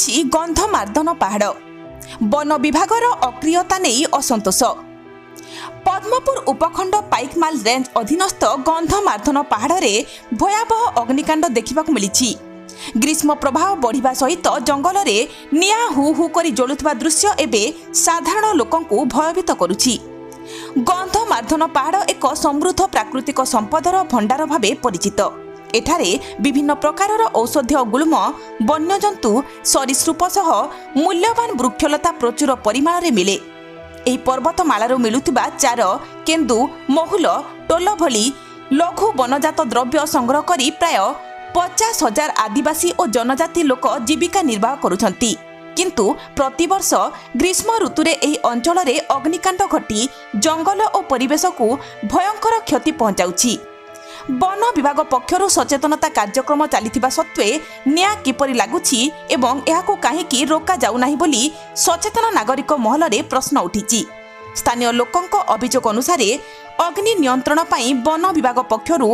ଅଛି ଗନ୍ଧମାର୍ଦ୍ଦନ ପାହାଡ଼। ବନ ବିଭାଗର ଅକ୍ରିୟତା ନେଇ ଅସନ୍ତୋଷ। ପଦ୍ମପୁର ଉପଖଣ୍ଡ ପାଇକମାଲ ରେଞ୍ଜ ଅଧୀନସ୍ଥ ଗନ୍ଧମାର୍ଦ୍ଦନ ପାହାଡ଼ରେ ଭୟାବହ ଅଗ୍ନିକାଣ୍ଡ ଦେଖିବାକୁ ମିଳିଛି। ଗ୍ରୀଷ୍ମ ପ୍ରବାହ ବଢ଼ିବା ସହିତ ଜଙ୍ଗଲରେ ନିଆଁ ହୁ ହୁ କରି ଜଳୁଥିବା ଦୃଶ୍ୟ ଏବେ ସାଧାରଣ ଲୋକଙ୍କୁ ଭୟଭୀତ କରୁଛି। ଗନ୍ଧମାର୍ଦ୍ଦନ ପାହାଡ଼ ଏକ ସମୃଦ୍ଧ ପ୍ରାକୃତିକ ସମ୍ପଦର ଭଣ୍ଡାର ଭାବେ ପରିଚିତ। ଏଠାରେ ବିଭିନ୍ନ ପ୍ରକାରର ଔଷଧୀୟ ଗୁଳ୍ମ, ବନ୍ୟଜନ୍ତୁ, ସରୀସୃପ ସହ ମୂଲ୍ୟବାନ ବୃକ୍ଷଲତା ପ୍ରଚୁର ପରିମାଣରେ ମିଳେ। ଏହି ପର୍ବତମାଳାରୁ ମିଳୁଥିବା ଚାର, କେନ୍ଦୁ, ମହୁଲ, ଟୋଲ ଭଳି ଲଘୁ ବନଜାତ ଦ୍ରବ୍ୟ ସଂଗ୍ରହ କରି ପ୍ରାୟ 50,000 ଆଦିବାସୀ ଓ ଜନଜାତି ଲୋକ ଜୀବିକା ନିର୍ବାହ କରୁଛନ୍ତି। କିନ୍ତୁ ପ୍ରତିବର୍ଷ ଗ୍ରୀଷ୍ମ ଋତୁରେ ଏହି ଅଞ୍ଚଳରେ ଅଗ୍ନିକାଣ୍ଡ ଘଟି ଜଙ୍ଗଲ ଓ ପରିବେଶକୁ ଭୟଙ୍କର କ୍ଷତି ପହଞ୍ଚାଉଛି। ବନ ବିଭାଗ ପକ୍ଷରୁ ସଚେତନତା କାର୍ଯ୍ୟକ୍ରମ ଚାଲିଥିବା ସତ୍ତ୍ୱେ ନିଆଁ କିପରି ଲାଗୁଛି ଏବଂ ଏହାକୁ କାହିଁକି ରୋକାଯାଉନାହିଁ ବୋଲି ସଚେତନ ନାଗରିକ ମହଲରେ ପ୍ରଶ୍ନ ଉଠିଛି। ସ୍ଥାନୀୟ ଲୋକଙ୍କ ଅଭିଯୋଗ ଅନୁସାରେ ଅଗ୍ନି ନିୟନ୍ତ୍ରଣ ପାଇଁ ବନ ବିଭାଗ ପକ୍ଷରୁ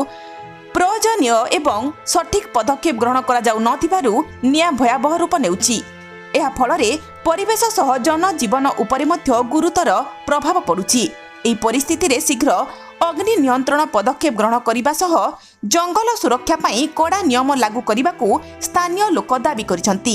ପ୍ରୟୋଜନୀୟ ଏବଂ ସଠିକ୍ ପଦକ୍ଷେପ ଗ୍ରହଣ କରାଯାଉନଥିବାରୁ ନିଆଁ ଭୟାବହ ରୂପ ନେଉଛି। ଏହା ଫଳରେ ପରିବେଶ ସହ ଜନଜୀବନ ଉପରେ ମଧ୍ୟ ଗୁରୁତର ପ୍ରଭାବ ପଡ଼ୁଛି। ଏହି ପରିସ୍ଥିତିରେ ଶୀଘ୍ର ଅଗ୍ନି ନିୟନ୍ତ୍ରଣ ପଦକ୍ଷେପ ଗ୍ରହଣ କରିବା ସହ ଜଙ୍ଗଲ ସୁରକ୍ଷା ପାଇଁ କଡ଼ା ନିୟମ ଲାଗୁ କରିବାକୁ ସ୍ଥାନୀୟ ଲୋକ ଦାବି କରିଛନ୍ତି।